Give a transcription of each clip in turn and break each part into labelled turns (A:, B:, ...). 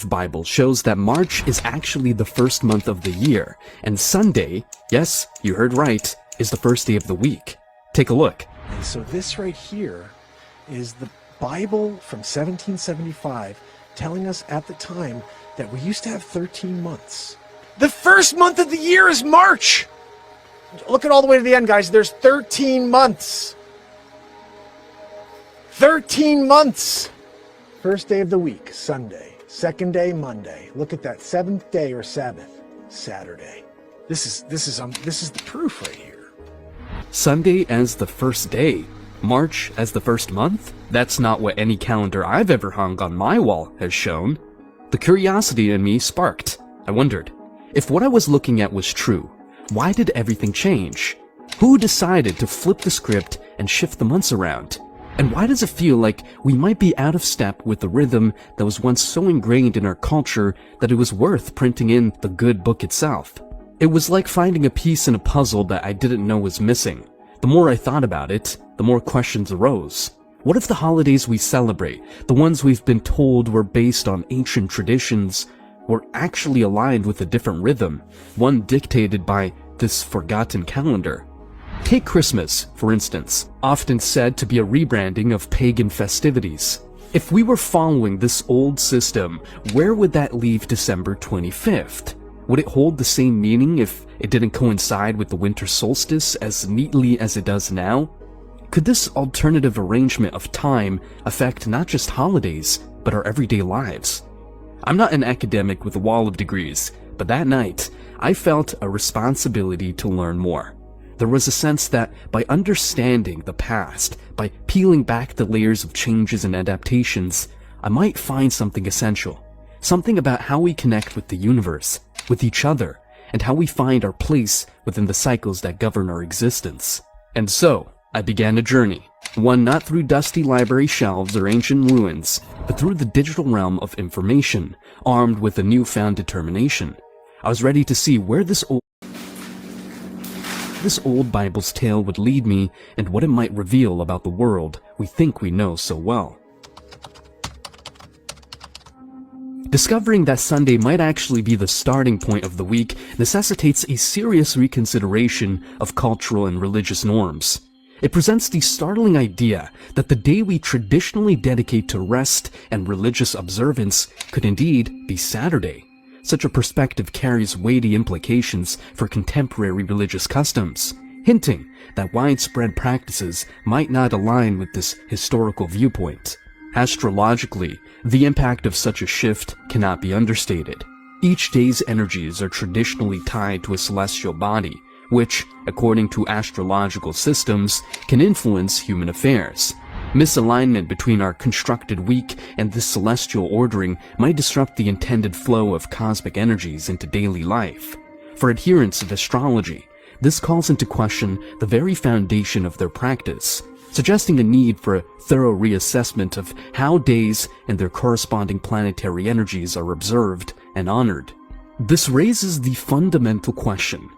A: Bible shows that March is actually the first month of the year, and Sunday, yes, you heard right, is the first day of the week. Take a look.
B: And so this right here is the Bible from 1775 telling us at the time that we used to have 13 months. The first month of the year is March! Look at all the way to the end, guys. There's 13 months. 13 months! First day of the week, Sunday. Second day, Monday. Look at that. Seventh day or Sabbath, Saturday. This is the proof right here.
A: Sunday as the first day, March as the first month? That's not what any calendar I've ever hung on my wall has shown. The curiosity in me sparked. I wondered, if what I was looking at was true, why did everything change? Who decided to flip the script and shift the months around? And why does it feel like we might be out of step with the rhythm that was once so ingrained in our culture that it was worth printing in the good book itself? It was like finding a piece in a puzzle that I didn't know was missing. The more I thought about it, the more questions arose. What if the holidays we celebrate, the ones we've been told were based on ancient traditions, were actually aligned with a different rhythm, one dictated by this forgotten calendar? Take Christmas, for instance, often said to be a rebranding of pagan festivities. If we were following this old system, where would that leave December 25th? Would it hold the same meaning if it didn't coincide with the winter solstice as neatly as it does now? Could this alternative arrangement of time affect not just holidays, but our everyday lives? I'm not an academic with a wall of degrees, but that night, I felt a responsibility to learn more. There was a sense that by understanding the past, by peeling back the layers of changes and adaptations, I might find something essential. Something about how we connect with the universe, with each other, and how we find our place within the cycles that govern our existence. And so, I began a journey, one not through dusty library shelves or ancient ruins, but through the digital realm of information, armed with a newfound determination. I was ready to see where this old Bible's tale would lead me and what it might reveal about the world we think we know so well. Discovering that Sunday might actually be the starting point of the week necessitates a serious reconsideration of cultural and religious norms. It presents the startling idea that the day we traditionally dedicate to rest and religious observance could indeed be Saturday. Such a perspective carries weighty implications for contemporary religious customs, hinting that widespread practices might not align with this historical viewpoint. Astrologically, the impact of such a shift cannot be understated. Each day's energies are traditionally tied to a celestial body, which, according to astrological systems, can influence human affairs. Misalignment between our constructed week and this celestial ordering might disrupt the intended flow of cosmic energies into daily life. For adherents of astrology, this calls into question the very foundation of their practice, suggesting a need for a thorough reassessment of how days and their corresponding planetary energies are observed and honored. This raises the fundamental question: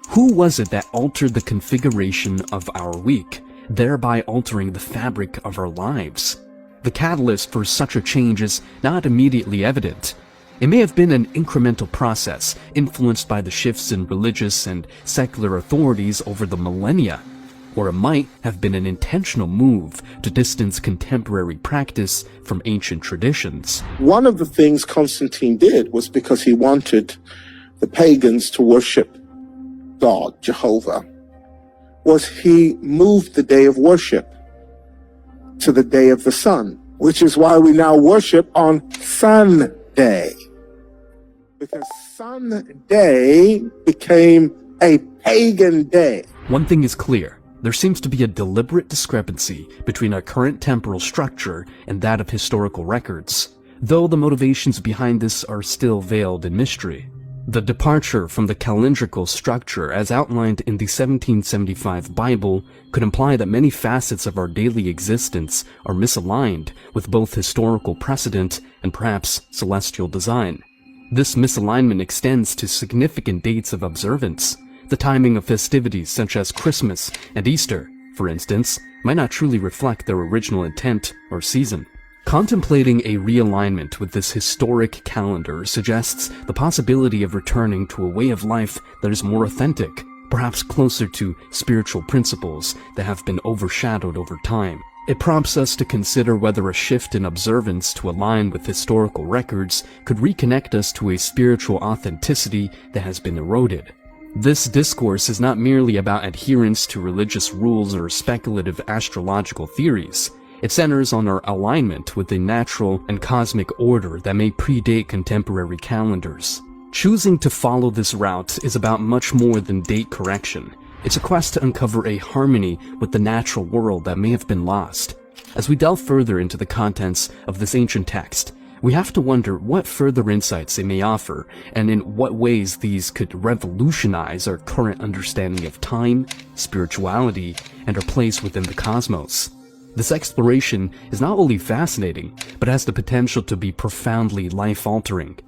A: who was it that altered the configuration of our week, thereby altering the fabric of our lives? The catalyst for such a change is not immediately evident. It may have been an incremental process influenced by the shifts in religious and secular authorities over the millennia, or it might have been an intentional move to distance contemporary practice from ancient traditions.
C: One of the things Constantine did was because he wanted the pagans to worship God, Jehovah, was he moved the day of worship to the day of the sun, which is why we now worship on Sunday. Because Sunday became a pagan day.
A: One thing is clear. There seems to be a deliberate discrepancy between our current temporal structure and that of historical records, though the motivations behind this are still veiled in mystery. The departure from the calendrical structure as outlined in the 1775 Bible could imply that many facets of our daily existence are misaligned with both historical precedent and perhaps celestial design. This misalignment extends to significant dates of observance. The timing of festivities such as Christmas and Easter, for instance, might not truly reflect their original intent or season. Contemplating a realignment with this historic calendar suggests the possibility of returning to a way of life that is more authentic, perhaps closer to spiritual principles that have been overshadowed over time. It prompts us to consider whether a shift in observance to align with historical records could reconnect us to a spiritual authenticity that has been eroded. This discourse is not merely about adherence to religious rules or speculative astrological theories. It centers on our alignment with a natural and cosmic order that may predate contemporary calendars. Choosing to follow this route is about much more than date correction. It's a quest to uncover a harmony with the natural world that may have been lost. As we delve further into the contents of this ancient text, we have to wonder what further insights they may offer, and in what ways these could revolutionize our current understanding of time, spirituality, and our place within the cosmos. This exploration is not only fascinating, but has the potential to be profoundly life-altering.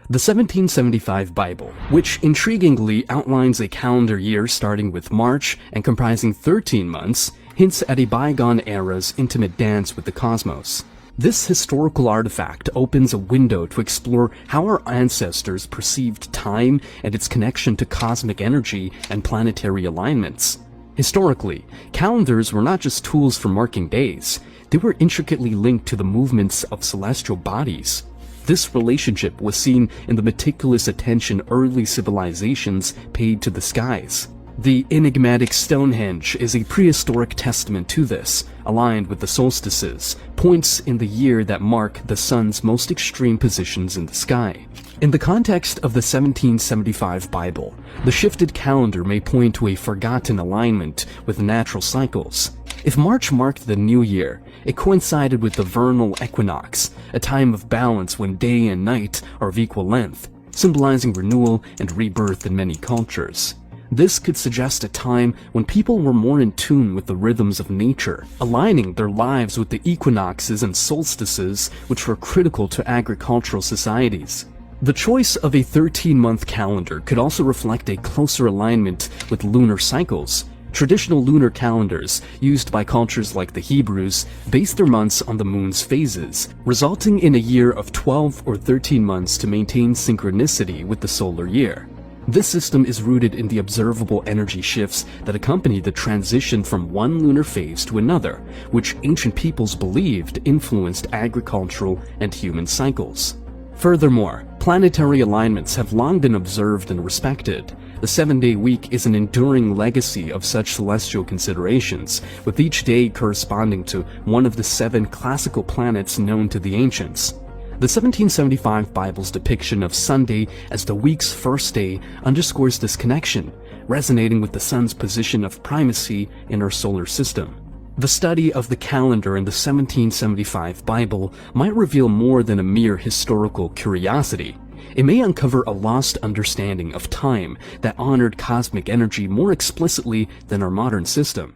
A: The 1775 Bible, which intriguingly outlines a calendar year starting with March and comprising 13 months, hints at a bygone era's intimate dance with the cosmos. This historical artifact opens a window to explore how our ancestors perceived time and its connection to cosmic energy and planetary alignments. Historically, calendars were not just tools for marking days, they were intricately linked to the movements of celestial bodies. This relationship was seen in the meticulous attention early civilizations paid to the skies. The enigmatic Stonehenge is a prehistoric testament to this, aligned with the solstices, points in the year that mark the sun's most extreme positions in the sky. In the context of the 1775 Bible, the shifted calendar may point to a forgotten alignment with natural cycles. If March marked the new year, it coincided with the vernal equinox, a time of balance when day and night are of equal length, symbolizing renewal and rebirth in many cultures. This could suggest a time when people were more in tune with the rhythms of nature, aligning their lives with the equinoxes and solstices which were critical to agricultural societies. The choice of a 13-month calendar could also reflect a closer alignment with lunar cycles. Traditional lunar calendars, used by cultures like the Hebrews, based their months on the moon's phases, resulting in a year of 12 or 13 months to maintain synchronicity with the solar year. This system is rooted in the observable energy shifts that accompany the transition from one lunar phase to another, which ancient peoples believed influenced agricultural and human cycles. Furthermore, planetary alignments have long been observed and respected. The 7-day week is an enduring legacy of such celestial considerations, with each day corresponding to one of the 7 classical planets known to the ancients. The 1775 Bible's depiction of Sunday as the week's first day underscores this connection, resonating with the sun's position of primacy in our solar system. The study of the calendar in the 1775 Bible might reveal more than a mere historical curiosity. It may uncover a lost understanding of time that honored cosmic energy more explicitly than our modern system.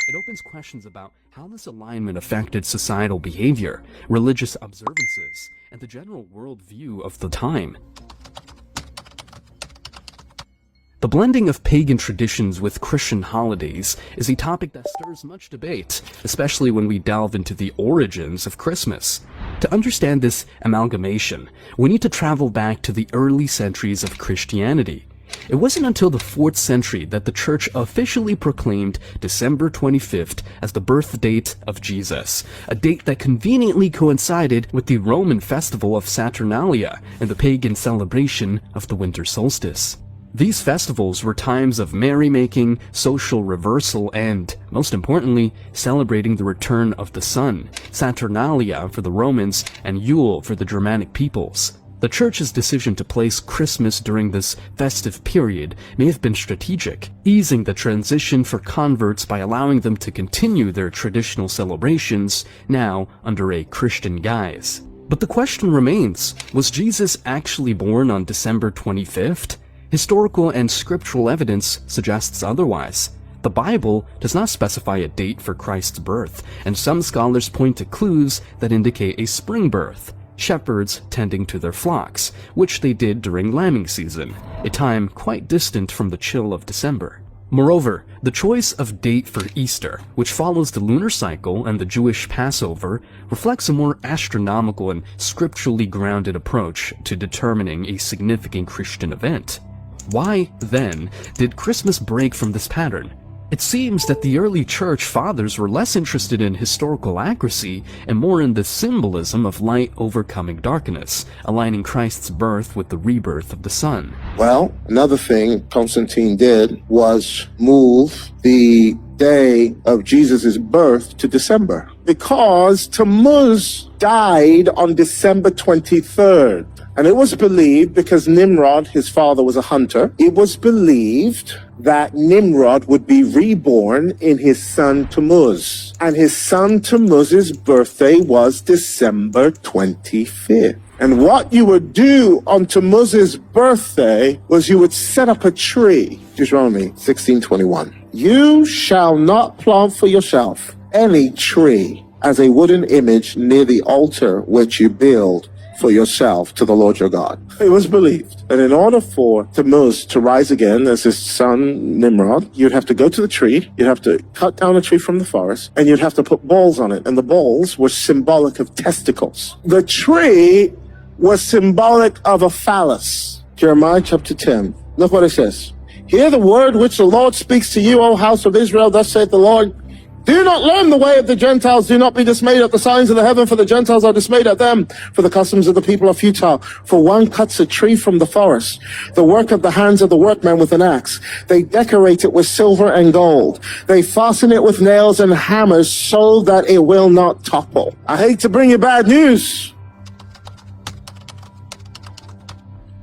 A: It opens questions about how this alignment affected societal behavior, religious observances, and the general worldview of the time. The blending of pagan traditions with Christian holidays is a topic that stirs much debate, especially when we delve into the origins of Christmas. To understand this amalgamation, we need to travel back to the early centuries of Christianity. It wasn't until the 4th century that the Church officially proclaimed December 25th as the birth date of Jesus, a date that conveniently coincided with the Roman festival of Saturnalia and the pagan celebration of the winter solstice. These festivals were times of merrymaking, social reversal, and, most importantly, celebrating the return of the sun, Saturnalia for the Romans and Yule for the Germanic peoples. The Church's decision to place Christmas during this festive period may have been strategic, easing the transition for converts by allowing them to continue their traditional celebrations, now under a Christian guise. But the question remains, was Jesus actually born on December 25th? Historical and scriptural evidence suggests otherwise. The Bible does not specify a date for Christ's birth, and some scholars point to clues that indicate a spring birth. Shepherds tending to their flocks, which they did during lambing season, a time quite distant from the chill of December. Moreover, the choice of date for Easter, which follows the lunar cycle and the Jewish Passover, reflects a more astronomical and scripturally grounded approach to determining a significant Christian event. Why, then, did Christmas break from this pattern? It seems that the early church fathers were less interested in historical accuracy and more in the symbolism of light overcoming darkness, aligning Christ's birth with the rebirth of the sun.
C: Well, another thing Constantine did was move the day of Jesus' birth to December, because Tammuz died on December 23rd. And it was believed, because Nimrod, his father, was a hunter, it was believed that Nimrod would be reborn in his son Tammuz. And his son Tammuz's birthday was December 25th. And what you would do on Tammuz's birthday was you would set up a tree. Deuteronomy 16:21. You shall not plant for yourself any tree as a wooden image near the altar which you build for yourself to the Lord your God. It was believed that in order for Tammuz to rise again as his son Nimrod, you'd have to go to the tree, you'd have to cut down a tree from the forest, and you'd have to put balls on it. And the balls were symbolic of testicles. The tree was symbolic of a phallus. Jeremiah chapter 10. Look what it says. Hear the word which the Lord speaks to you, O house of Israel. Thus saith the Lord. Do not learn the way of the Gentiles. Do not be dismayed at the signs of the heaven, for the Gentiles are dismayed at them. For the customs of the people are futile. For one cuts a tree from the forest, the work of the hands of the workman with an axe. They decorate it with silver and gold. They fasten it with nails and hammers so that it will not topple. I hate to bring you bad news.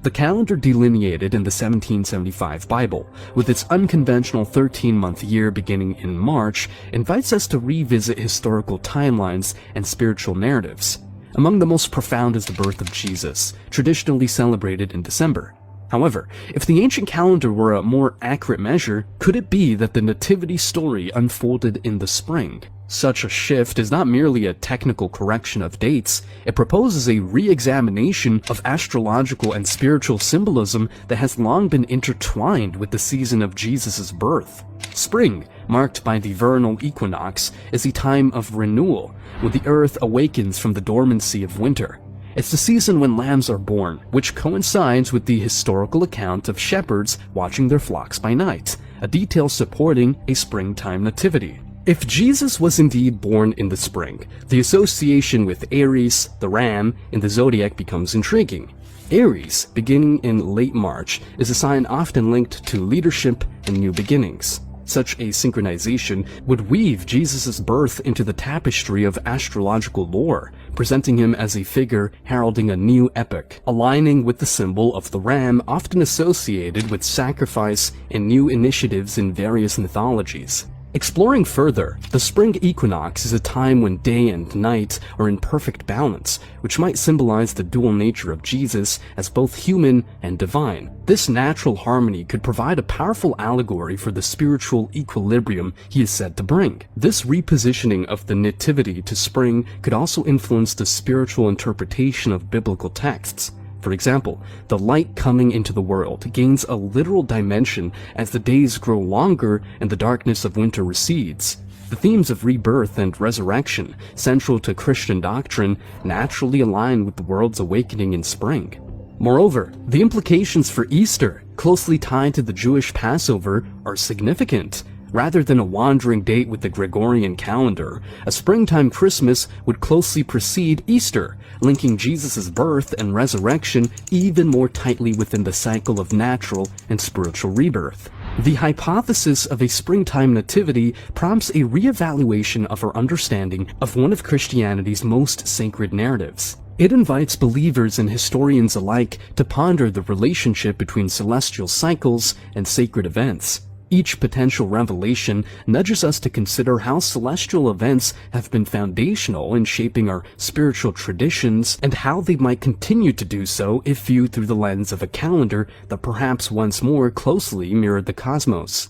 A: The calendar delineated in the 1775 Bible, with its unconventional 13-month year beginning in March, invites us to revisit historical timelines and spiritual narratives. Among the most profound is the birth of Jesus, traditionally celebrated in December. However, if the ancient calendar were a more accurate measure, could it be that the nativity story unfolded in the spring? Such a shift is not merely a technical correction of dates, it proposes a re-examination of astrological and spiritual symbolism that has long been intertwined with the season of Jesus' birth. Spring, marked by the vernal equinox, is a time of renewal, when the earth awakens from the dormancy of winter. It's the season when lambs are born, which coincides with the historical account of shepherds watching their flocks by night, a detail supporting a springtime nativity. If Jesus was indeed born in the spring, the association with Aries, the ram, in the zodiac becomes intriguing. Aries, beginning in late March, is a sign often linked to leadership and new beginnings. Such a synchronization would weave Jesus' birth into the tapestry of astrological lore, presenting him as a figure heralding a new epoch, aligning with the symbol of the ram often associated with sacrifice and new initiatives in various mythologies. Exploring further, the spring equinox is a time when day and night are in perfect balance, which might symbolize the dual nature of Jesus as both human and divine. This natural harmony could provide a powerful allegory for the spiritual equilibrium he is said to bring. This repositioning of the nativity to spring could also influence the spiritual interpretation of biblical texts. For example, the light coming into the world gains a literal dimension as the days grow longer and the darkness of winter recedes. The themes of rebirth and resurrection, central to Christian doctrine, naturally align with the world's awakening in spring. Moreover, the implications for Easter, closely tied to the Jewish Passover, are significant. Rather than a wandering date with the Gregorian calendar, a springtime Christmas would closely precede Easter, linking Jesus' birth and resurrection even more tightly within the cycle of natural and spiritual rebirth. The hypothesis of a springtime nativity prompts a reevaluation of our understanding of one of Christianity's most sacred narratives. It invites believers and historians alike to ponder the relationship between celestial cycles and sacred events. Each potential revelation nudges us to consider how celestial events have been foundational in shaping our spiritual traditions and how they might continue to do so if viewed through the lens of a calendar that perhaps once more closely mirrored the cosmos.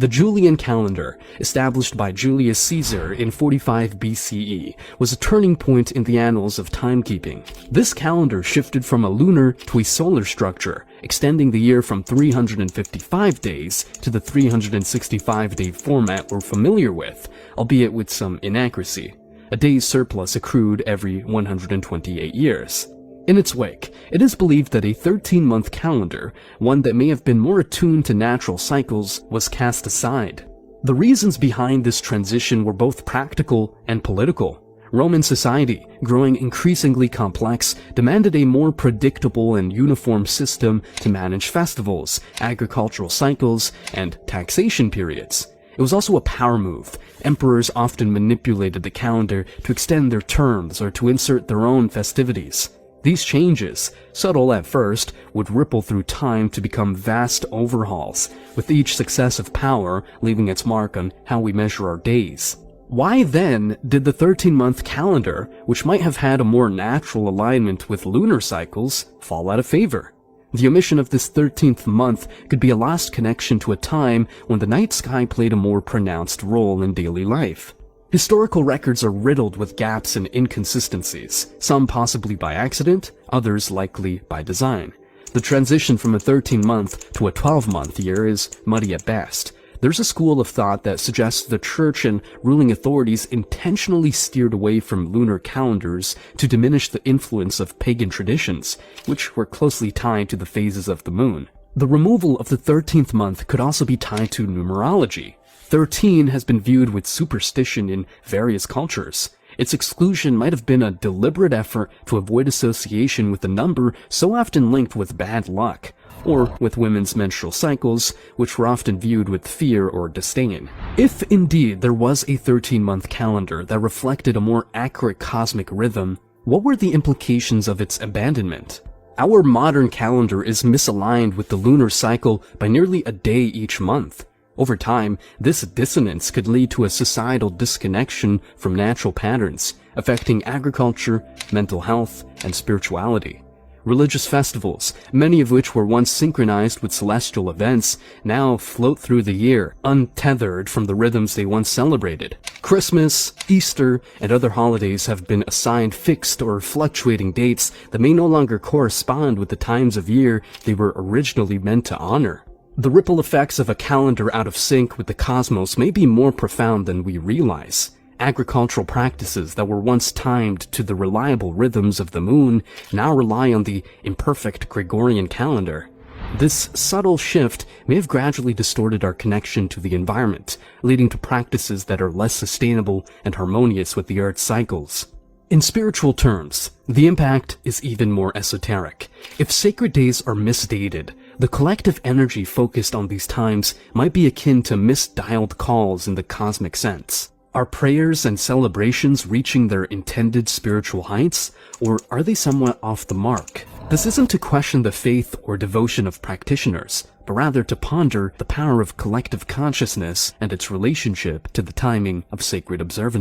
A: The Julian calendar, established by Julius Caesar in 45 BCE, was a turning point in the annals of timekeeping. This calendar shifted from a lunar to a solar structure, extending the year from 355 days to the 365-day format we're familiar with, albeit with some inaccuracy. A day's surplus accrued every 128 years. In its wake, it is believed that a 13-month calendar, one that may have been more attuned to natural cycles, was cast aside. The reasons behind this transition were both practical and political. Roman society, growing increasingly complex, demanded a more predictable and uniform system to manage festivals, agricultural cycles, and taxation periods. It was also a power move. Emperors often manipulated the calendar to extend their terms or to insert their own festivities. These changes, subtle at first, would ripple through time to become vast overhauls, with each successive power leaving its mark on how we measure our days. Why then did the 13-month calendar, which might have had a more natural alignment with lunar cycles, fall out of favor? The omission of this 13th month could be a lost connection to a time when the night sky played a more pronounced role in daily life. Historical records are riddled with gaps and inconsistencies, some possibly by accident, others likely by design. The transition from a 13-month to a 12-month year is muddy at best. There's a school of thought that suggests the church and ruling authorities intentionally steered away from lunar calendars to diminish the influence of pagan traditions, which were closely tied to the phases of the moon. The removal of the 13th month could also be tied to numerology. 13 has been viewed with superstition in various cultures. Its exclusion might have been a deliberate effort to avoid association with a number so often linked with bad luck, or with women's menstrual cycles, which were often viewed with fear or disdain. If indeed there was a 13-month calendar that reflected a more accurate cosmic rhythm, what were the implications of its abandonment? Our modern calendar is misaligned with the lunar cycle by nearly a day each month. Over time, this dissonance could lead to a societal disconnection from natural patterns, affecting agriculture, mental health, and spirituality. Religious festivals, many of which were once synchronized with celestial events, now float through the year, untethered from the rhythms they once celebrated. Christmas, Easter, and other holidays have been assigned fixed or fluctuating dates that may no longer correspond with the times of year they were originally meant to honor. The ripple effects of a calendar out of sync with the cosmos may be more profound than we realize. Agricultural practices that were once timed to the reliable rhythms of the moon now rely on the imperfect Gregorian calendar. This subtle shift may have gradually distorted our connection to the environment, leading to practices that are less sustainable and harmonious with the Earth's cycles. In spiritual terms, the impact is even more esoteric. If sacred days are misdated, the collective energy focused on these times might be akin to misdialed calls in the cosmic sense. Are prayers and celebrations reaching their intended spiritual heights, or are they somewhat off the mark? This isn't to question the faith or devotion of practitioners, but rather to ponder the power of collective consciousness and its relationship to the timing of sacred observances.